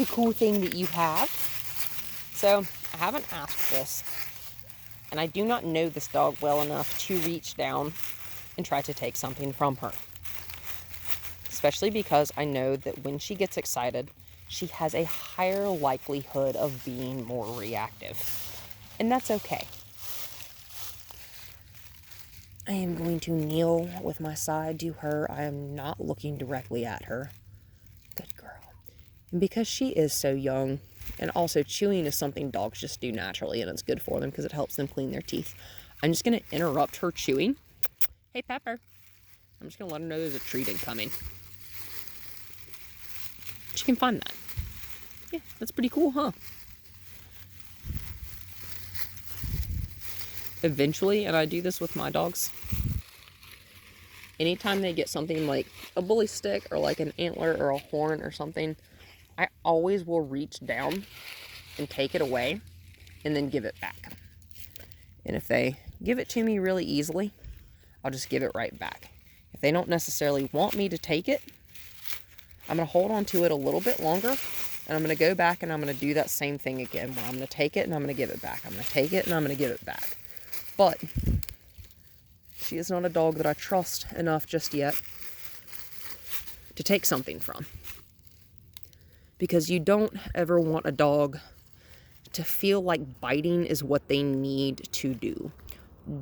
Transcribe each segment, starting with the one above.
a cool thing that you have. So I haven't asked this, and I do not know this dog well enough to reach down and try to take something from her. Especially because I know that when she gets excited, she has a higher likelihood of being more reactive. And that's okay. I am going to kneel with my side to her. I am not looking directly at her. Good girl. And because she is so young, and also chewing is something dogs just do naturally, and it's good for them because it helps them clean their teeth, I'm just going to interrupt her chewing. Hey, Pepper. I'm just going to let her know there's a treat incoming. She can find that. Yeah, that's pretty cool, huh? Eventually, and I do this with my dogs, anytime they get something like a bully stick or like an antler or a horn or something, I always will reach down and take it away and then give it back. And if they give it to me really easily, I'll just give it right back. If they don't necessarily want me to take it, I'm going to hold on to it a little bit longer, and I'm going to go back and I'm going to do that same thing again, where I'm going to take it and I'm going to give it back. I'm going to take it and I'm going to give it back. But she is not a dog that I trust enough just yet to take something from. Because you don't ever want a dog to feel like biting is what they need to do.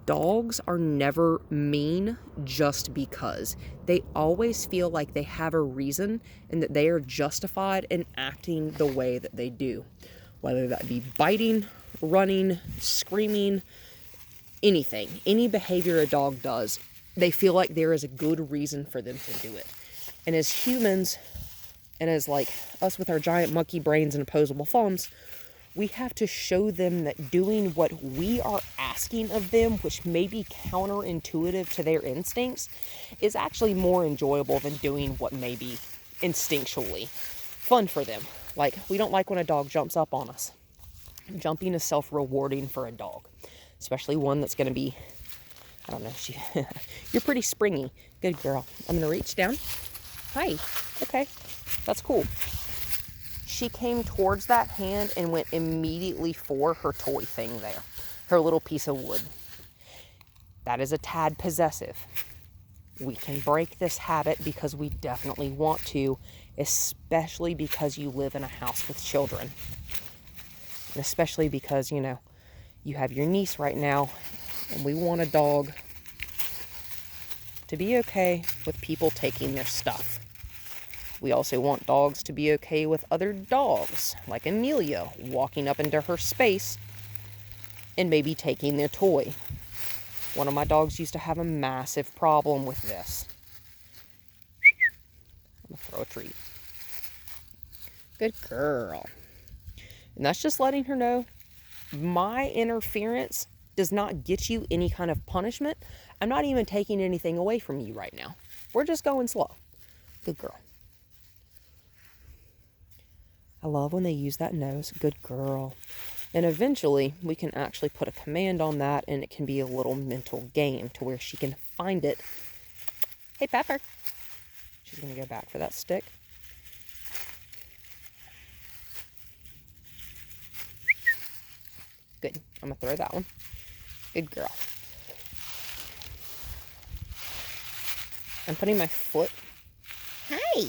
Dogs are never mean just because. They always feel like they have a reason and that they are justified in acting the way that they do. Whether that be biting, running, screaming, anything. Any behavior a dog does, they feel like there is a good reason for them to do it. And as humans, and as like us with our giant monkey brains and opposable thumbs, we have to show them that doing what we are asking of them, which may be counterintuitive to their instincts, is actually more enjoyable than doing what may be instinctually fun for them. Like, we don't like when a dog jumps up on us. Jumping is self-rewarding for a dog, especially one that's going to be, I don't know, you're pretty springy. Good girl. I'm going to reach down. Hi. Okay. That's cool. She came towards that hand and went immediately for her toy thing there. Her little piece of wood. That is a tad possessive. We can break this habit because we definitely want to, especially because you live in a house with children. And especially because, you have your niece right now, and we want a dog to be okay with people taking their stuff. We also want dogs to be okay with other dogs, like Amelia, walking up into her space and maybe taking their toy. One of my dogs used to have a massive problem with this. I'm going to throw a treat. Good girl. And that's just letting her know my interference does not get you any kind of punishment. I'm not even taking anything away from you right now. We're just going slow. Good girl. I love when they use that nose. Good girl. And eventually, we can actually put a command on that, and it can be a little mental game to where she can find it. Hey, Pepper. She's going to go back for that stick. Good. I'm going to throw that one. Good girl. I'm putting my foot... Hi!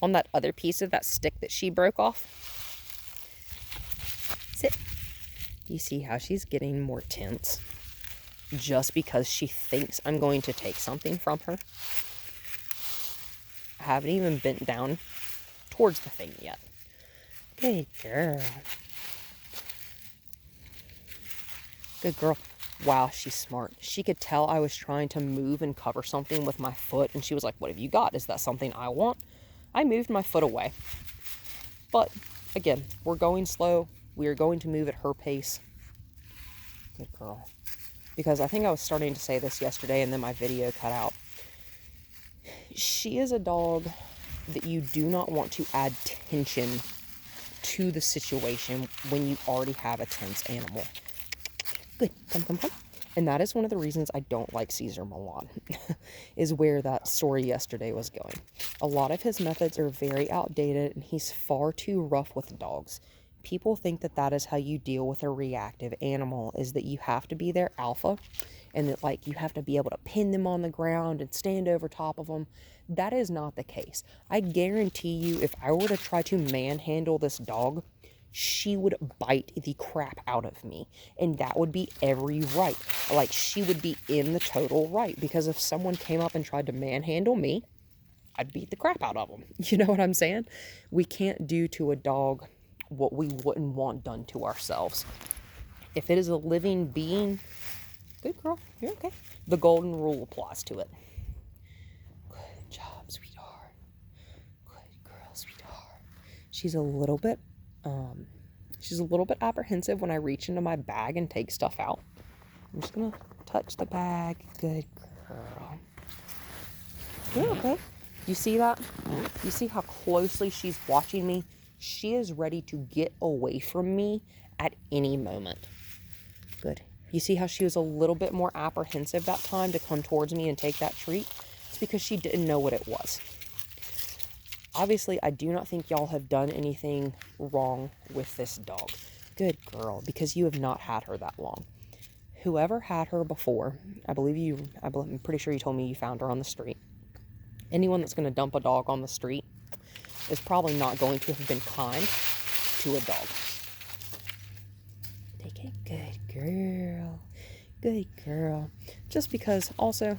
On that other piece of that stick that she broke off. Sit. You see how she's getting more tense just because she thinks I'm going to take something from her? I haven't even bent down towards the thing yet. Good girl. Good girl. Wow, she's smart. She could tell I was trying to move and cover something with my foot, and she was like, what have you got? Is that something I want? I moved my foot away. But, again, we're going slow. We are going to move at her pace. Good girl. Because I think I was starting to say this yesterday and then my video cut out. She is a dog that you do not want to add tension to the situation when you already have a tense animal. Good. Come, come, come. And that is one of the reasons I don't like Caesar Milan, is where that story yesterday was going. A lot of his methods are very outdated, and he's far too rough with dogs. People think that that is how you deal with a reactive animal, is that you have to be their alpha, and that, like, you have to be able to pin them on the ground and stand over top of them. That is not the case. I guarantee you, if I were to try to manhandle this dog, she would bite the crap out of me, and that would be every right. Like, she would be in the total right, because if someone came up and tried to manhandle me, I'd beat the crap out of them. You know what I'm saying? We can't do to a dog what we wouldn't want done to ourselves. If it is a living being, good girl, you're okay. The golden rule applies to it. Good job, sweetheart. Good girl, sweetheart. She's a little bit apprehensive when I reach into my bag and take stuff out. I'm just gonna touch the bag. Good girl. You're okay. You see that? You see how closely she's watching me? She is ready to get away from me at any moment. Good. You see how she was a little bit more apprehensive that time to come towards me and take that treat? It's because she didn't know what it was. Obviously, I do not think y'all have done anything wrong with this dog. Good girl, because you have not had her that long. Whoever had her before, I'm pretty sure you told me you found her on the street. Anyone that's going to dump a dog on the street is probably not going to have been kind to a dog. Take it. Good girl. Good girl. Just because, also,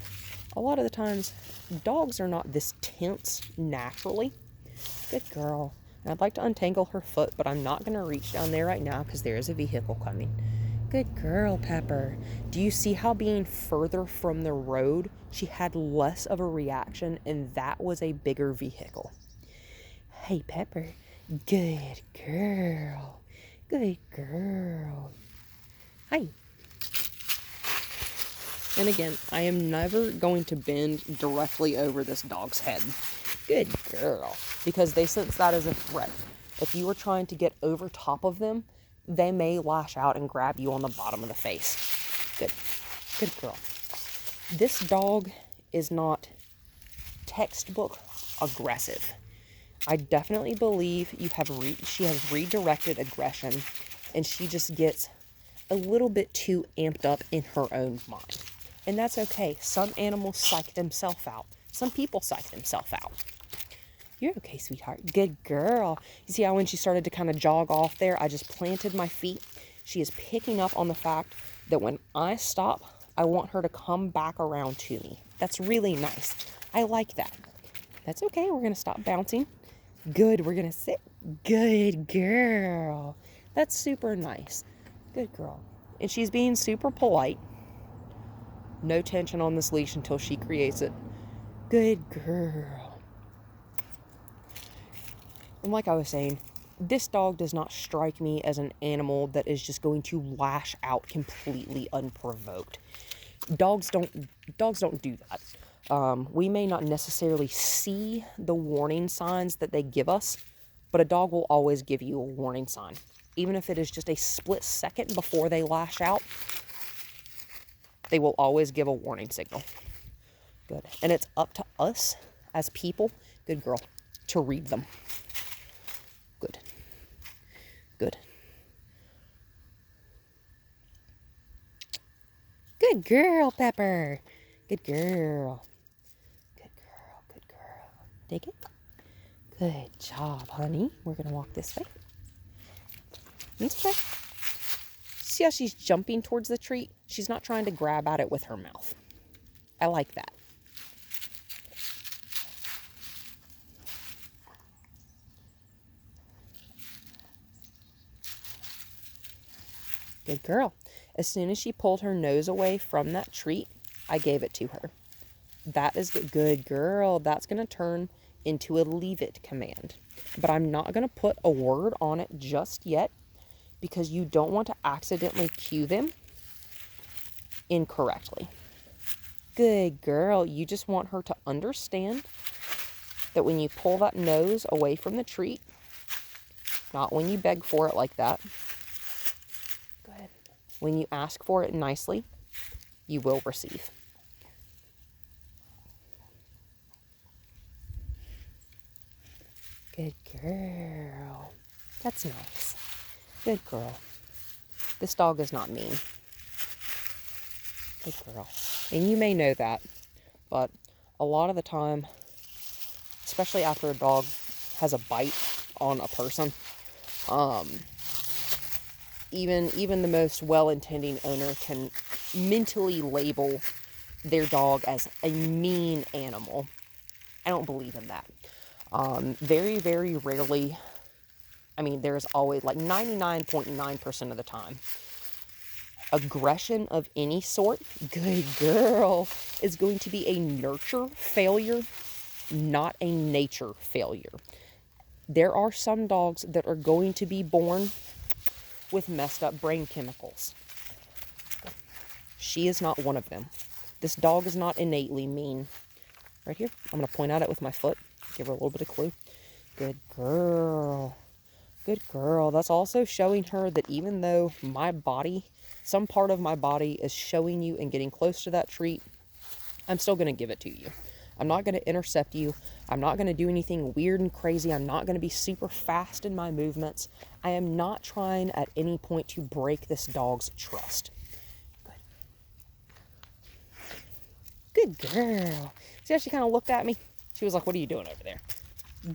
a lot of the times, dogs are not this tense naturally. Good girl. And I'd like to untangle her foot, but I'm not going to reach down there right now because there is a vehicle coming. Good girl, Pepper. Do you see how being further from the road, she had less of a reaction, and that was a bigger vehicle? Hey, Pepper. Good girl. Good girl. Hi. And again, I am never going to bend directly over this dog's head. Good girl. Because they sense that as a threat. If you are trying to get over top of them, they may lash out and grab you on the bottom of the face. Good. Good girl. This dog is not textbook aggressive. I definitely believe she has redirected aggression, and she just gets a little bit too amped up in her own mind. And that's okay. Some animals psych themselves out. Some people psych themselves out. You're okay, sweetheart. Good girl. You see how when she started to kind of jog off there, I just planted my feet? She is picking up on the fact that when I stop, I want her to come back around to me. That's really nice. I like that. That's okay. We're going to stop bouncing. Good. We're going to sit. Good girl. That's super nice. Good girl. And she's being super polite. No tension on this leash until she creates it. Good girl. And like I was saying, this dog does not strike me as an animal that is just going to lash out completely unprovoked. Dogs don't do that. We may not necessarily see the warning signs that they give us, but a dog will always give you a warning sign. Even if it is just a split second before they lash out, they will always give a warning signal. Good. And it's up to us as people, good girl, to read them. Good. Good. Good girl, Pepper. Good girl. Good girl. Good girl. Take it. Good job, honey. We're going to walk this way. That's okay. See how she's jumping towards the treat? She's not trying to grab at it with her mouth. I like that. Good girl. As soon as she pulled her nose away from that treat, I gave it to her. That is good girl. That's going to turn into a leave it command. But I'm not going to put a word on it just yet because you don't want to accidentally cue them incorrectly. Good girl. You just want her to understand that when you pull that nose away from the treat, not when you beg for it like that, when you ask for it nicely, you will receive. Good girl. That's nice. Good girl. This dog is not mean. Good girl. And you may know that, but a lot of the time, especially after a dog has a bite on a person, even the most well-intending owner can mentally label their dog as a mean animal. I don't believe in that. Very, very rarely, I mean, there's always, like 99.9% of the time, aggression of any sort, good girl, is going to be a nurture failure, not a nature failure. There are some dogs that are going to be born with messed up brain chemicals. She is not one of them. This dog is not innately mean. Right here, I'm going to point at it with my foot, give her a little bit of clue. Good girl. Good girl. That's also showing her that even though my body, some part of my body is showing you and getting close to that treat, I'm still going to give it to you. I'm not going to intercept you. I'm not going to do anything weird and crazy. I'm not going to be super fast in my movements. I am not trying at any point to break this dog's trust. Good. Good girl. See how she kind of looked at me? She was like, what are you doing over there?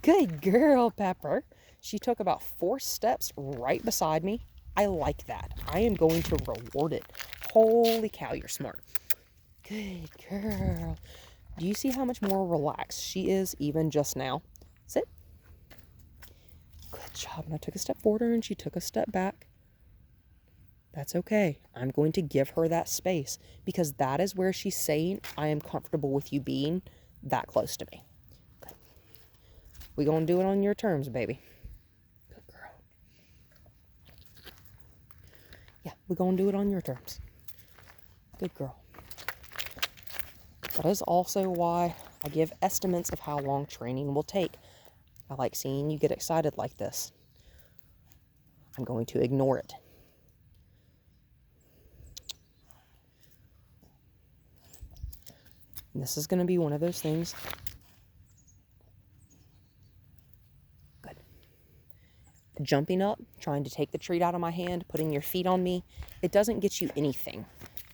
Good girl, Pepper. She took about 4 steps right beside me. I like that. I am going to reward it. Holy cow, you're smart. Good girl. Do you see how much more relaxed she is even just now? Sit. Good job. And I took a step forward and she took a step back. That's okay. I'm going to give her that space because that is where she's saying, I am comfortable with you being that close to me. Good. We gonna do it on your terms, baby. Good girl. Yeah, we're gonna do it on your terms. Good girl. That is also why I give estimates of how long training will take. I like seeing you get excited like this. I'm going to ignore it. And this is going to be one of those things. Good. Jumping up, trying to take the treat out of my hand, putting your feet on me, it doesn't get you anything.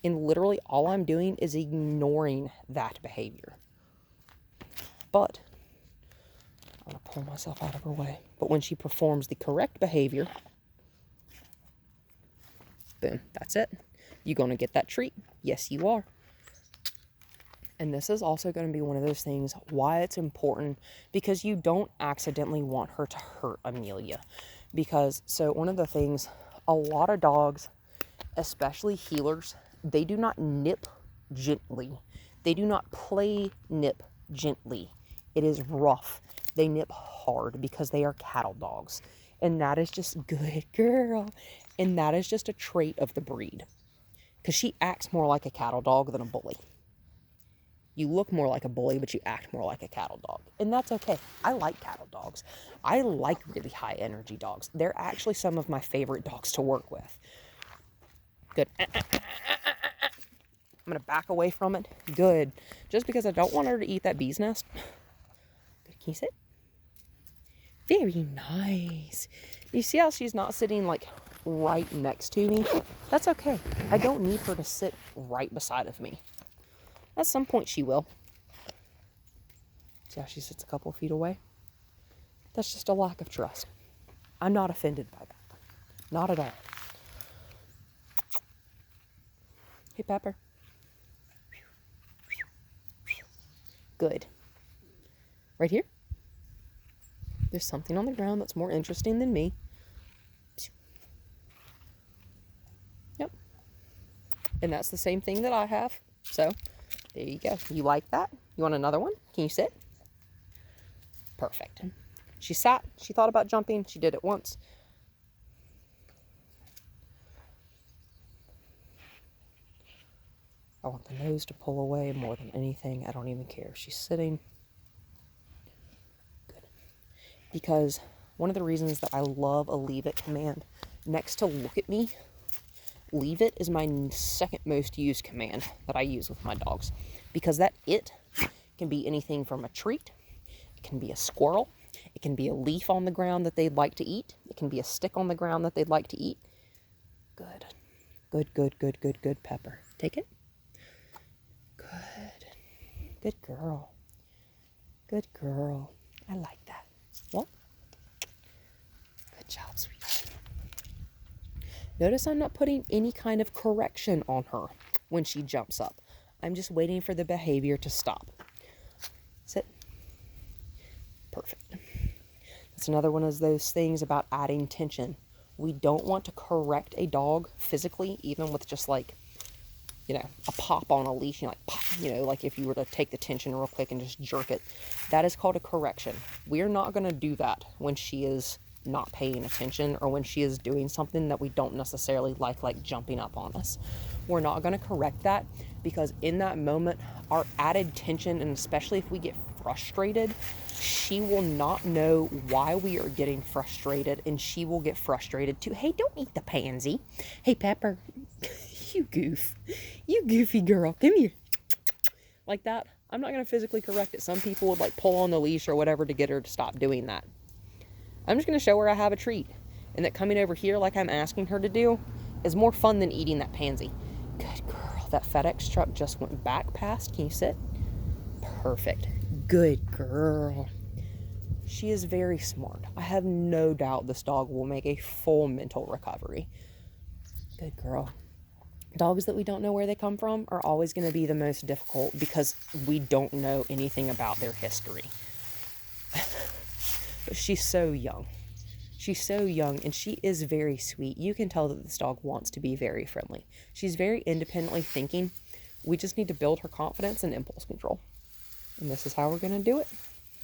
And literally all I'm doing is ignoring that behavior. But I'm going to pull myself out of her way. But when she performs the correct behavior, boom, that's it. You going to get that treat? Yes, you are. And this is also going to be one of those things why it's important, because you don't accidentally want her to hurt Amelia. Because, so one of the things, a lot of dogs, especially heelers, they do not nip gently. They do not play nip gently. It is rough. They nip hard because they are cattle dogs. And that is just good girl. And that is just a trait of the breed. Because she acts more like a cattle dog than a bully. You look more like a bully, but you act more like a cattle dog. And that's okay. I like cattle dogs. I like really high energy dogs. They're actually some of my favorite dogs to work with. Good. I'm going to back away from it. Good. Just because I don't want her to eat that bee's nest. Good. Can you sit? Very nice. You see how she's not sitting like right next to me? That's okay. I don't need her to sit right beside of me. At some point she will. See how she sits a couple feet away? That's just a lack of trust. I'm not offended by that. Not at all. Hey, Pepper. Good. Right here. There's something on the ground that's more interesting than me. Yep. And that's the same thing that I have. So, there you go. You like that? You want another one? Can you sit? Perfect. She sat. She thought about jumping. She did it once. I want the nose to pull away more than anything. I don't even care if she's sitting. Good. Because one of the reasons that I love a leave it command next to look at me, Leave it is my second most used command that I use with my dogs, because that it can be anything from a treat, it can be a squirrel, it can be a leaf on the ground that they'd like to eat, it can be a stick on the ground that they'd like to eat. Good. Good, good, good, good, good, Pepper. Take it. Good. Good girl. Good girl. I like that. Well, good job, sweetie. Notice I'm not putting any kind of correction on her when she jumps up. I'm just waiting for the behavior to stop. Sit. Perfect. That's another one of those things about adding tension. We don't want to correct a dog physically, even with just like, a pop on a leash, like pop, like if you were to take the tension real quick and just jerk it. That is called a correction. We're not going to do that when she is not paying attention or when she is doing something that we don't necessarily like jumping up on us. We're not going to correct that, because in that moment, our added tension, and especially if we get frustrated, she will not know why we are getting frustrated, and she will get frustrated too. Hey, don't eat the pansy. Hey, Pepper, you goofy girl, come here. Like that. I'm not going to physically correct it. Some people would pull on the leash or whatever to get her to stop doing that. I'm just going to show her I have a treat, and that coming over here like I'm asking her to do is more fun than eating that pansy. Good girl. That FedEx truck just went back past. Can you sit? Perfect. Good girl. She is very smart. I have no doubt this dog will make a full mental recovery. Good girl. Dogs that we don't know where they come from are always going to be the most difficult, because we don't know anything about their history. But she's so young. She's so young, and she is very sweet. You can tell that this dog wants to be very friendly. She's very independently thinking. We just need to build her confidence and impulse control. And this is how we're going to do it.